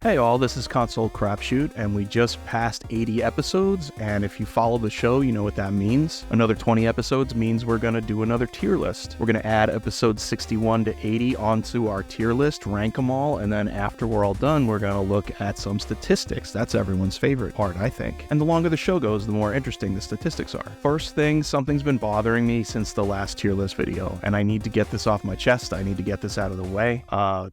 Hey all, this is Console Crapshoot, and we just passed 80 episodes, and if you follow the show, you know what that means. Another 20 episodes means we're going to do another tier list. We're going to add episodes 61 to 80 onto our tier list, rank them all, and then after we're all done, we're going to look at some statistics. That's everyone's favorite part, I think. And the longer the show goes, the more interesting the statistics are. First thing, something's been bothering me since the last tier list video, and I need to get this off my chest. I need to get this out of the way.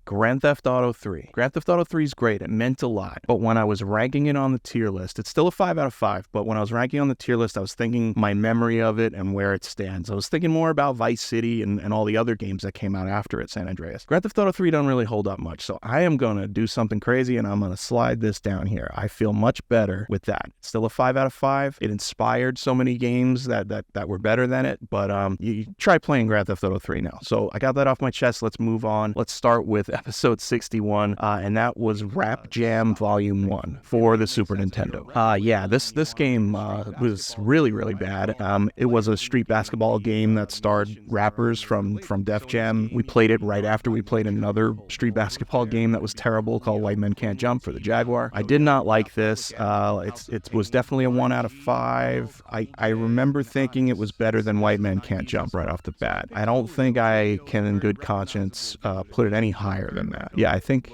Grand Theft Auto 3. Grand Theft Auto 3 is great. It meant a lot. But when I was ranking it on the tier list, it's still a 5 out of 5, but when I was ranking on the tier list, I was thinking my memory of it and where it stands. I was thinking more about Vice City and all the other games that came out after it, San Andreas. Grand Theft Auto 3 don't really hold up much, so I am going to do something crazy and I'm going to slide this down here. I feel much better with that. It's still a 5 out of 5. It inspired so many games that were better than it, but you try playing Grand Theft Auto 3 now. So I got that off my chest. Let's move on. Let's start with episode 61, and that was Rap Jam Volume 1 for the Super Nintendo. This game was really bad. It was a street basketball game that starred rappers from Def Jam. We played it right after we played another street basketball game that was terrible called White Men Can't Jump for the Jaguar. I did not like this. It was definitely a 1 out of 5. I remember thinking it was better than White Men Can't Jump right off the bat. I don't think I can in good conscience put it any higher than that. Yeah, I think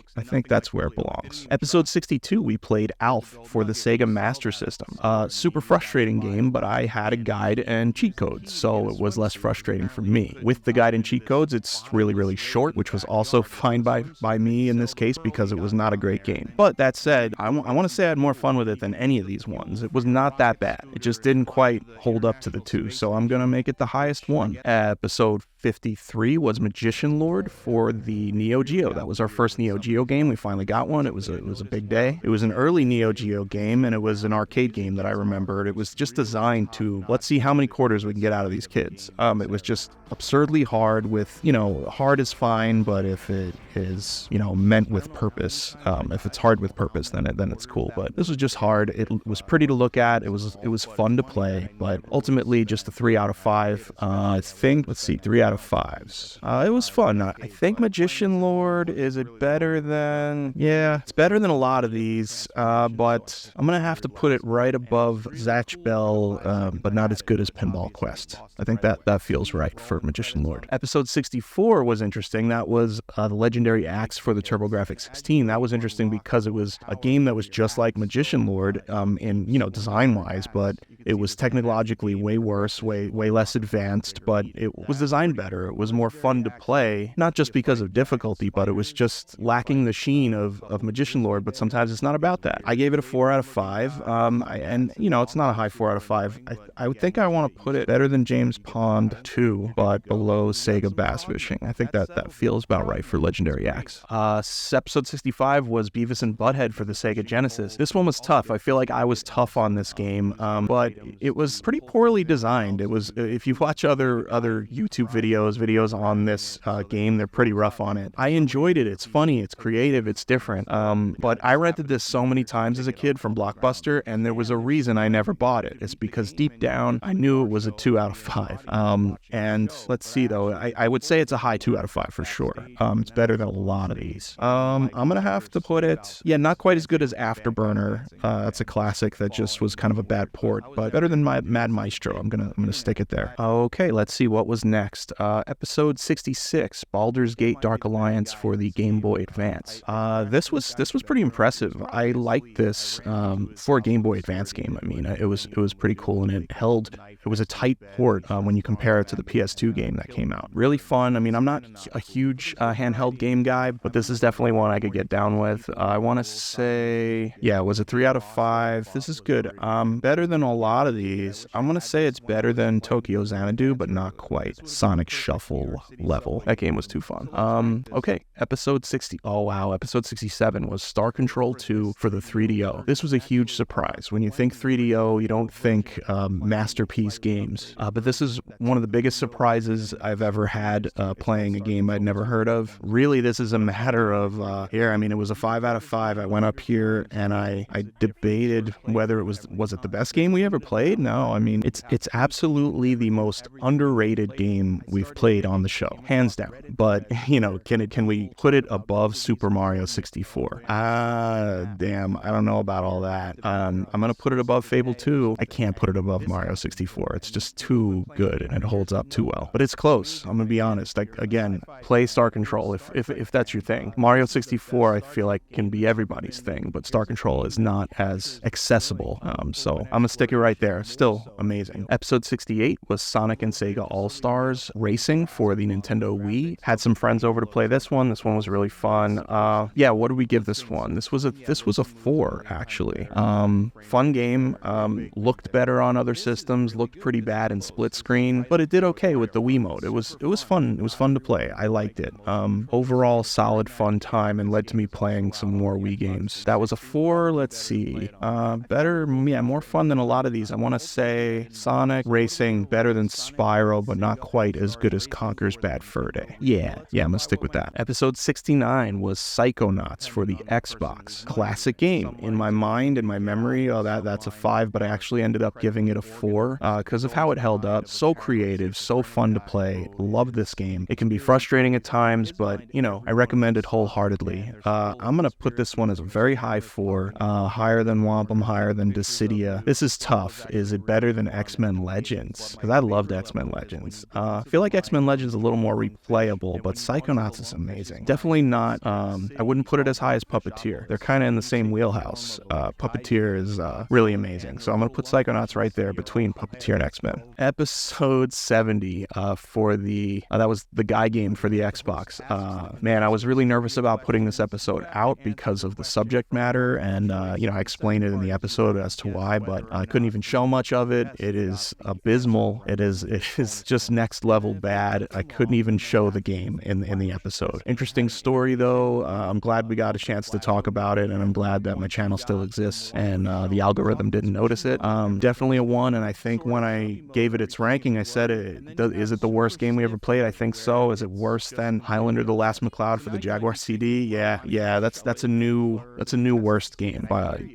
that's where it belongs. Episode 62, we played Alf for the Sega Master System. Super frustrating game, but I had a guide and cheat codes, so it was less frustrating for me. With the guide and cheat codes, it's really short, which was also fine by me in this case because it was not a great game. But that said, I want to say I had more fun with it than any of these ones. It was not that bad. It just didn't quite hold up to the 2, so I'm going to make it the highest one. Episode 53 was Magician Lord for the Neo Geo. That was our first Neo Geo game. We finally got one. It was a big day. It was an early Neo Geo game, and it was an arcade game that I remembered. It was just designed to, let's see how many quarters we can get out of these kids. It was just absurdly hard with, hard is fine, but if it is, meant with purpose, if it's hard with purpose, then it's cool. But this was just hard. It was pretty to look at. It was fun to play, but ultimately just a 3 out of 5. I think, let's see, 3 out of 5s. It was fun. I think Magician Lord, is it better than... Yeah, it's better than a lot of these, but I'm going to have to put it right above Zatch Bell, but not as good as Pinball Quest. I think that feels right for Magician Lord. Episode 64 was interesting. That was the Legendary Axe for the TurboGrafx 16. That was interesting because it was a game that was just like Magician Lord in, design-wise, but it was technologically way worse, way less advanced, but it was designed better. It was more fun to play, not just because of difficulty, but it was just lacking the sheen of Magician Lord, but sometimes it's not about that. I gave it a 4 out of 5, it's not a high 4 out of 5. I would think I want to put it better than James Pond 2, but below Sega Bass Fishing. I think that feels about right for Legendary Axe. Episode 65 was Beavis and Butthead for the Sega Genesis. This one was tough. I feel like I was tough on this game, but it was pretty poorly designed. It was, if you watch other YouTube videos on this game, they're pretty rough on it. I enjoyed it. It's funny, it's creative, it's different. But I rented this so many times as a kid from Blockbuster, and there was a reason I never bought it. It's because deep down, I knew it was a 2 out of 5. And let's see though, I would say it's a high 2 out of 5 for sure. It's better than a lot of these. I'm gonna have to put it, not quite as good as Afterburner. That's a classic that just was kind of a bad port, but better than Mad Maestro. I'm gonna stick it there. Okay, let's see what was next. Episode 66, Baldur's Gate Dark Alliance for the Game Boy Advance. This was pretty impressive. I liked this for a Game Boy Advance game. I mean, it was pretty cool, and it was a tight port when you compare it to the PS2 game that came out. Really fun. I mean, I'm not a huge handheld game guy, but this is definitely one I could get down with. I want to say, it was a 3 out of 5. This is good. Better than a lot of these. I'm going to say it's better than Tokyo Xanadu, but not quite Sonic Shuffle level. That game was too fun. Okay, episode 60. Oh wow, episode 67 was Star Control 2 for the 3DO. This was a huge surprise. When you think 3DO, you don't think masterpiece games. But this is one of the biggest surprises I've ever had playing a game I'd never heard of. Really, this is a matter of it was a 5 out of 5. I went up here and I debated whether it was it the best game we ever played? No, I mean, it's absolutely the most underrated game we we've played on the show, hands down. But, can we put it above Super Mario 64? Damn, I don't know about all that. I'm going to put it above Fable 2. I can't put it above Mario 64. It's just too good and it holds up too well. But it's close. I'm going to be honest. Again, play Star Control if that's your thing. Mario 64, I feel like, can be everybody's thing, but Star Control is not as accessible. So I'm going to stick it right there. Still amazing. Episode 68 was Sonic and Sega All-Stars Racing for the Nintendo Wii. Had some friends over to play this one. This one was really fun. What do we give this one? This was a 4, actually. Fun game. Looked better on other systems. Looked pretty bad in split screen, but it did okay with the Wii mode. It was fun. It was fun to play. I liked it. Overall, solid fun time, and led to me playing some more Wii games. That was a 4. Let's see. Better, more fun than a lot of these. I want to say Sonic Racing better than Spyro, but not quite as good as Conker's Bad Fur Day. Yeah, I'm gonna stick with that. Episode 69 was Psychonauts for the Xbox. Classic game. In my mind, in my memory, that's a 5, but I actually ended up giving it a 4 because of how it held up. So creative, so fun to play. Love this game. It can be frustrating at times, but, I recommend it wholeheartedly. I'm gonna put this one as a very high 4, higher than Wampum, higher than Dissidia. This is tough. Is it better than X-Men Legends? Because I loved X-Men Legends. I feel like X-Men Legends is a little more replayable, but Psychonauts is amazing. Definitely not, I wouldn't put it as high as Puppeteer. They're kind of in the same wheelhouse. Puppeteer is really amazing. So I'm going to put Psychonauts right there between Puppeteer and X-Men. Episode 70 for that was the guy game for the Xbox. Man, I was really nervous about putting this episode out because of the subject matter, and I explained it in the episode as to why, but I couldn't even show much of it. It is abysmal. It is just next level bad. I couldn't even show the game in the episode. Interesting story though. I'm glad we got a chance to talk about it, and I'm glad that my channel still exists and the algorithm didn't notice it. Definitely a 1, and I think when I gave it its ranking, I said, is it the worst game we ever played? I think so. Is it worse than Highlander: The Last McCloud for the Jaguar CD? Yeah. That's a new worst game.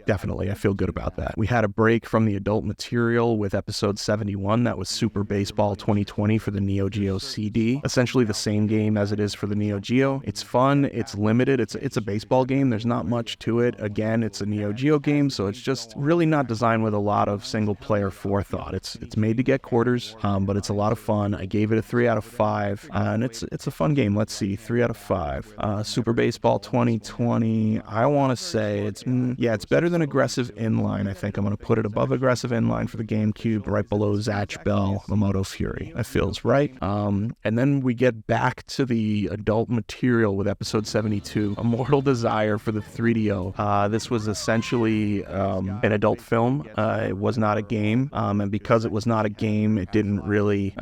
Definitely, I feel good about that. We had a break from the adult material with episode 71. That was Super Baseball 2020 for the Neo Geo CD. Essentially the same game as it is for the Neo Geo. It's fun. It's limited. It's a baseball game. There's not much to it. Again, it's a Neo Geo game, so it's just really not designed with a lot of single player forethought. It's made to get quarters, but it's a lot of fun. I gave it a 3 out of 5, and it's a fun game. Let's see, 3 out of 5. Super Baseball 2020. I want to say it's better than Aggressive Inline. I think I'm going to put it above Aggressive Inline for the GameCube, right below Zatch Bell, Mamoto Fury. That feels right. And then we get back to the adult material with episode 72, Immortal Desire for the 3DO. This was essentially an adult film. It was not a game, and because it was not a game, it didn't really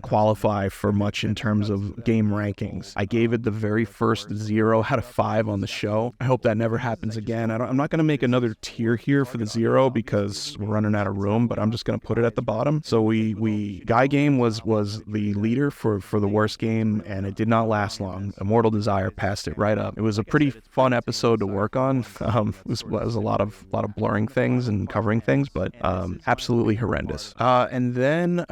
qualify for much in terms of game rankings. I gave it the very first 0 out of 5 on the show. I hope that never happens again. I'm not going to make another tier here for the 0 because we're running out of room, but I'm just going to put it at the bottom. So Guy Game was the leader for the worst game, and it did not last long. Immortal Desire passed it right up. It was a pretty fun episode to work on. It was a lot of blurring things and covering things, but absolutely horrendous. And then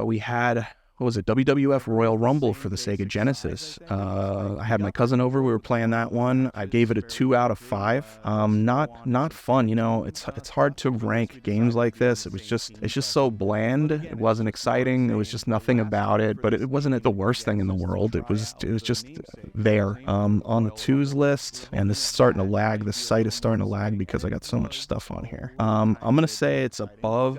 we had what was it, WWF Royal Rumble for the Sega Genesis. I had my cousin over, we were playing that one. I gave it a 2 out of 5. Not fun, you know, it's hard to rank games like this. It's just so bland. It wasn't exciting. There was just nothing about it, but it wasn't the worst thing in the world. It was just there. On the 2s list, and this is starting to lag. The site is starting to lag because I got so much stuff on here. I'm gonna say it's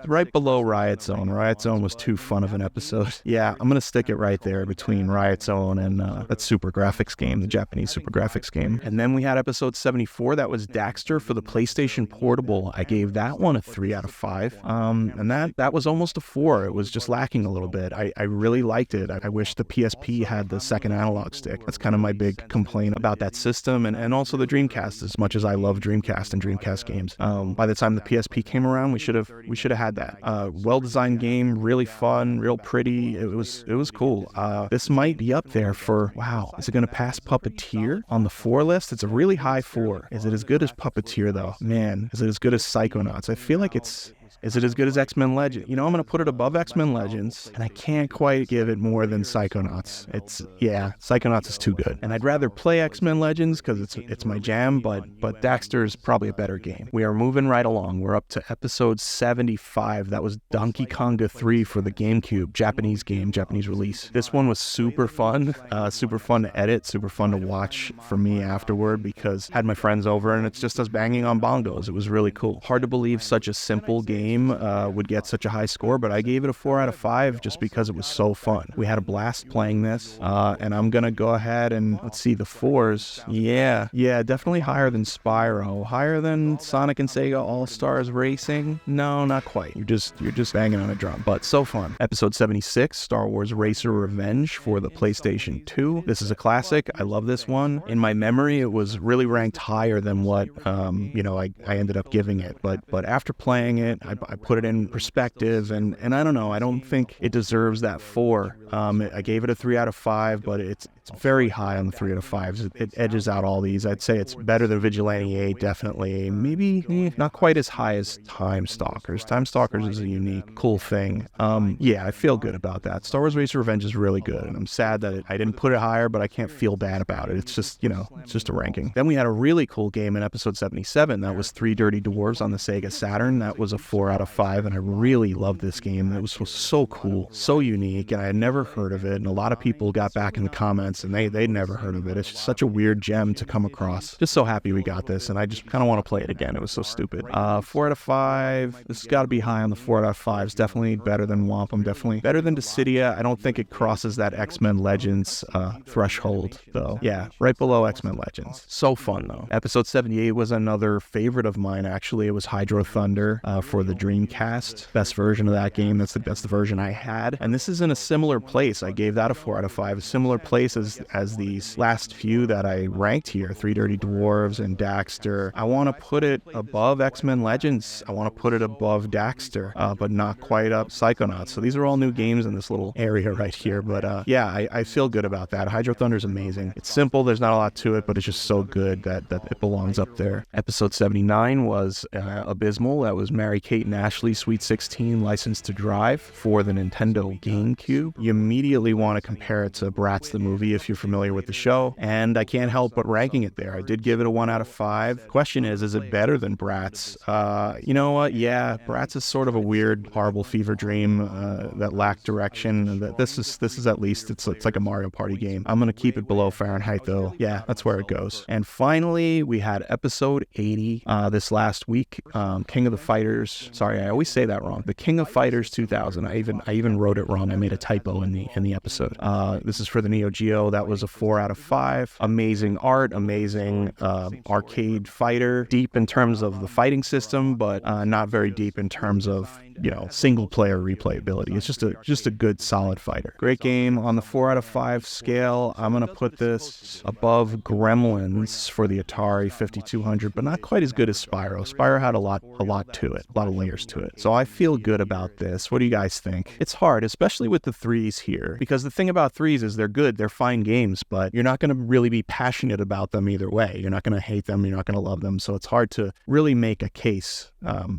right below Riot Zone. Riot Zone was too fun of an episode. Yeah, I'm gonna stick it right there between Riot Zone and that Super Graphics game, the Japanese Super Graphics game. And then we had episode 74. That was Daxter for the PlayStation Portable. I gave that one a 3 out of 5. And that was almost a 4. It was just lacking a little bit. I really liked it. I wish the PSP had the second analog stick. That's kind of my big complaint about that system, and also the Dreamcast. As much as I love Dreamcast and Dreamcast games, by the time the PSP came around, we should have had that. Well-designed game, really fun, real pretty. It was cool. This might be up there for, wow, is it going to pass Puppeteer on the 4 list? It's a really high 4. Is it as good as Puppeteer though? Man, is it as good as Psychonauts? I feel like it's Is it as good as X-Men Legends? I'm going to put it above X-Men Legends, and I can't quite give it more than Psychonauts. Psychonauts is too good. And I'd rather play X-Men Legends because it's my jam, but Daxter is probably a better game. We are moving right along. We're up to episode 75. That was Donkey Konga 3 for the GameCube, Japanese game, Japanese release. This one was super fun to edit, super fun to watch for me afterward because I had my friends over and it's just us banging on bongos. It was really cool. Hard to believe such a simple game would get such a high score, but I gave it a 4 out of 5 just because it was so fun. We had a blast playing this, and I'm gonna go ahead and let's see the 4s. Yeah, definitely higher than Spyro, higher than Sonic and Sega All-Stars Racing. No, not quite. You're just banging on a drum, but so fun. Episode 76, Star Wars Racer Revenge for the PlayStation 2. This is a classic. I love this one. In my memory, it was really ranked higher than what I ended up giving it, but after playing it, I put it in perspective, and I don't know, I don't think it deserves that 4. I gave it a 3 out of 5, but it's very high on the 3 out of 5s. It edges out all these. I'd say it's better than Vigilante 8, definitely. Maybe not quite as high as Time Stalkers. Time Stalkers is a unique, cool thing. I feel good about that. Star Wars Racer Revenge is really good, and I'm sad that I didn't put it higher, but I can't feel bad about it. It's just, it's just a ranking. Then we had a really cool game in episode 77. That was 3 Dirty Dwarves on the Sega Saturn. That was a 4 out of 5, and I really loved this game. It was so cool, so unique, and I had never heard of it, and a lot of people got back in the comments, and they'd never heard of it. It's just such a weird gem to come across. Just so happy we got this, and I just kind of want to play it again. It was so stupid. 4 out of 5. This has got to be high on the 4 out of 5s. Definitely better than Wampum. Definitely better than Dissidia. I don't think it crosses that X-Men Legends threshold, though. Yeah, right below X-Men Legends. So fun, though. Episode 78 was another favorite of mine, actually. It was Hydro Thunder for the Dreamcast. Best version of that game. That's the version I had. And this is in a similar place. I gave that a 4 out of 5. A similar place as these last few that I ranked here. 3 Dirty Dwarves and Daxter. I want to put it above X-Men Legends. I want to put it above Daxter, but not quite up Psychonauts. So these are all new games in this little area right here. But I feel good about that. Hydro Thunder is amazing. It's simple. There's not a lot to it, but it's just so good that it belongs up there. Episode 79 was abysmal. That was Mary-Kate and Ashley Sweet 16 License to Drive for the Nintendo GameCube. You immediately want to compare it to Bratz the movie if you're familiar with the show, and I can't help but ranking it there. I did give it a 1 out of 5. Question is it better than Bratz? You know what? Yeah, Bratz is sort of a weird, horrible fever dream that lacked direction. This is at least it's like a Mario Party game. I'm gonna keep it below Fahrenheit though. Yeah, that's where it goes. And finally, we had episode 80 this last week. King of the Fighters. Sorry, I always say that wrong. The King of Fighters 2000. I even wrote it wrong. I made a typo in the episode. This is for the Neo Geo. That was a 4 out of 5. Amazing art, amazing arcade fighter. Deep in terms of the fighting system, but not very deep in terms of single player replayability. It's just a good solid fighter. Great game. On the 4 out of 5 scale, I'm gonna put this above Gremlins for the Atari 5200, but not quite as good as Spyro. Spyro had a lot to it, a lot of layers to it. So I feel good about this. What do you guys think? It's hard, especially with the 3s here, because the thing about 3s is they're good, they're fine games, but you're not gonna really be passionate about them either way. You're not gonna hate them, you're not gonna love them, so it's hard to really make a case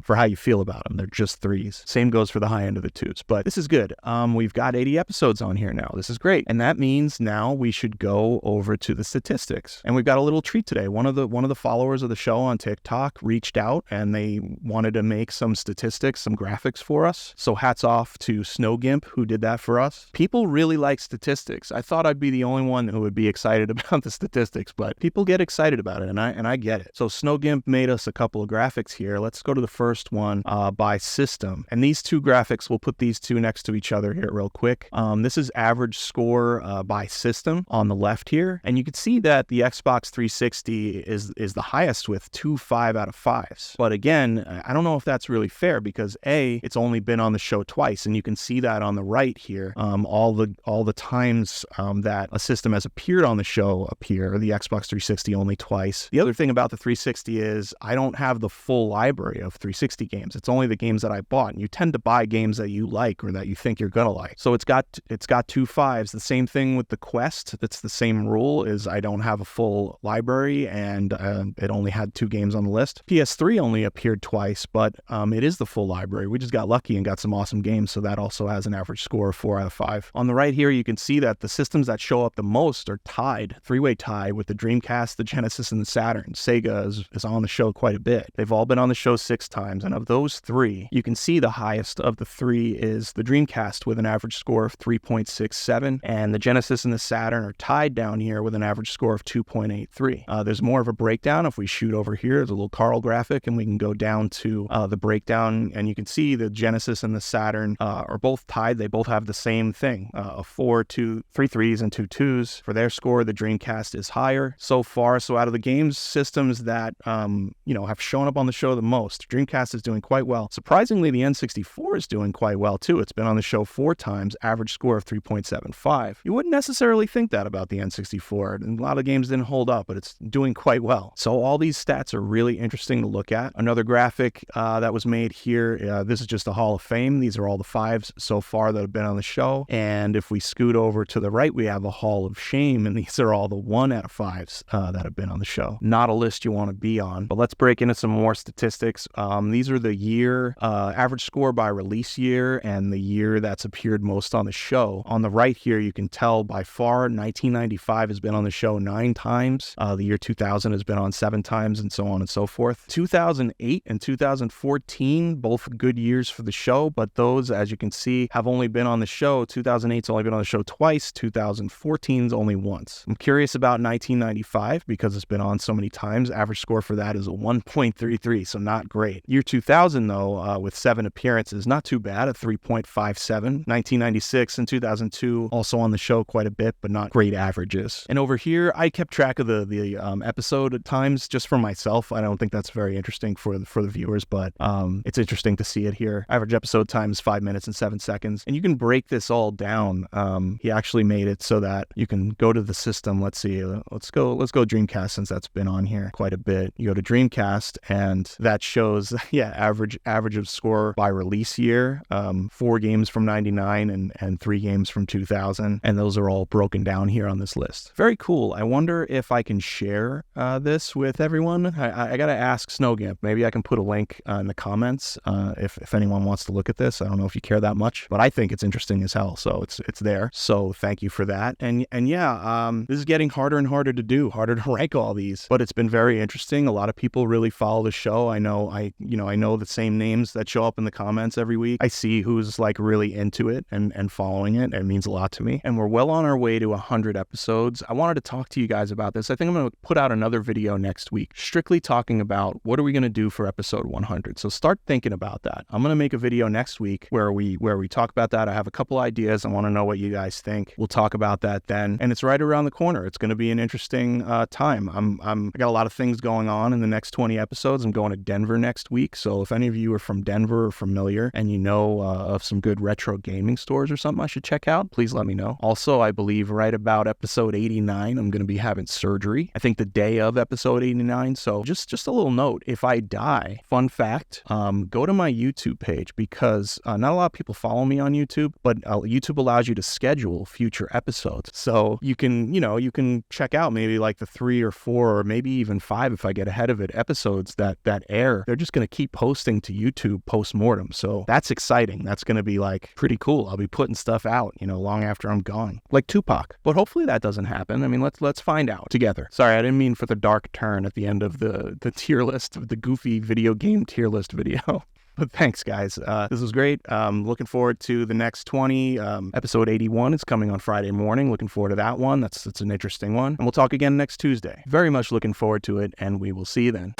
for how you feel about them. They're just 3s. Same goes for the high end of the 2s, but this is good. We've got 80 episodes on here now. This is great. And that means now we should go over to the statistics. And we've got a little treat today. One of the followers of the show on TikTok reached out and they wanted to make some statistics, some graphics for us. So hats off to SnowGimp who did that for us. People really like statistics. I thought I'd be the only one who would be excited about the statistics, but people get excited about it and I get it. So SnowGimp made us a couple of graphics here. Let's go to the first one by system. And these two graphics, we'll put these two next to each other here real quick. This is average score by system on the left here. And you can see that the Xbox 360 is the highest with 2 5 out of 5s. But again, I don't know if that's really fair because A, it's only been on the show twice. And you can see that on the right here, all the times that that a system has appeared on the show appear, the Xbox 360 only twice. The other thing about the 360 is I don't have the full library of 360 games. It's only the games that I bought, and you tend to buy games that you like or that you think you're gonna like. So it's got 2 5s. The same thing with the Quest. That's the same rule, is I don't have a full library, and it only had 2 games on the list. PS3 only appeared twice, but it is the full library. We just got lucky and got some awesome games, so that also has an average score of 4 out of 5. On the right here, you can see that the systems that show up the most are tied, 3-way tie, with the Dreamcast, the Genesis, and the Saturn. Sega is on the show quite a bit. They've all been on the show 6 times, and of those 3, you can see the highest of the 3 is the Dreamcast with an average score of 3.67, and the Genesis and the Saturn are tied down here with an average score of 2.83. There's more of a breakdown. If we shoot over here, there's a little Carl graphic, and we can go down to the breakdown, and you can see the Genesis and the Saturn are both tied. They both have the same thing, a 3 3s and 2 2s. For their score, the Dreamcast is higher so far. So out of the games systems that have shown up on the show the most, Dreamcast is doing quite well. Surprisingly, the N64 is doing quite well too. It's been on the show 4 times, average score of 3.75. You wouldn't necessarily think that about the N64. A lot of games didn't hold up, but it's doing quite well. So all these stats are really interesting to look at. Another graphic that was made here, this is just a Hall of Fame. These are all the 5s so far that have been on the show. And if we scoot over to the right, we have a Hall of Shame, and these are all the 1 out of 5s that have been on the show. Not a list you want to be on, but let's break into some more statistics. These are the year, average score by release year, and the year that's appeared most on the show. On the right here, you can tell by far 1995 has been on the show 9 times. The year 2000 has been on 7 times, and so on and so forth. 2008 and 2014, both good years for the show, but those, as you can see, have only been on the show. 2008's only been on the show twice. 2014's only once. I'm curious about 1995 because it's been on so many times. Average score for that is a 1.33, so not great. Year 2000, though, with 7 appearances, not too bad, a 3.57. 1996 and 2002 also on the show quite a bit, but not great averages. And over here, I kept track of the episode times just for myself. I don't think that's very interesting for the viewers, but it's interesting to see it here. Average episode time is 5 minutes and 7 seconds, and you can break this all down. He actually made it so that you can go to the system. Let's see, let's go Dreamcast, since that's been on here quite a bit. You go to Dreamcast, and that shows average of score by release year, 4 games from 99 and 3 games from 2000, and those are all broken down here on this list. Very cool. I wonder if I can share this with everyone. I gotta ask Snowgimp. Maybe I can put a link in the comments if anyone wants to look at this. I don't know if you care that much, but I think it's interesting as hell, so it's there. So thank you for that. And yeah, this is getting harder and harder to do, harder to rank all these, but it's been very interesting. A lot of people really follow the show. I know the same names that show up in the comments every week. I see who's like really into it and following it. It means a lot to me. And we're well on our way to 100 episodes. I wanted to talk to you guys about this. I think I'm going to put out another video next week, strictly talking about what are we going to do for episode 100. So start thinking about that. I'm going to make a video next week where we talk about that. I have a couple ideas. I want to know what you guys think. We'll talk about that then. And it's right around the corner. It's going to be an interesting time. I got a lot of things going on in the next 20 episodes. I'm going to Denver next week. So if any of you are from Denver or familiar and you know of some good retro gaming stores or something I should check out, please let me know. Also, I believe right about episode 89, I'm going to be having surgery. I think the day of episode 89. So just a little note, if I die, fun fact, go to my YouTube page, because not a lot of people follow me on YouTube, but YouTube allows you to schedule future episodes. So you can check out maybe like the 3 or 4 or maybe even 5 if I get ahead of it, episodes that air. They're just going to keep posting to YouTube post-mortem. So that's exciting. That's going to be like pretty cool. I'll be putting stuff out, long after I'm gone, like Tupac. But hopefully that doesn't happen. I mean, let's find out together. Sorry, I didn't mean for the dark turn at the end of the tier list, of the goofy video game tier list video. But thanks, guys. This was great. Looking forward to the next 20. Episode 81 is coming on Friday morning. Looking forward to that one. That's an interesting one. And we'll talk again next Tuesday. Very much looking forward to it, and we will see you then.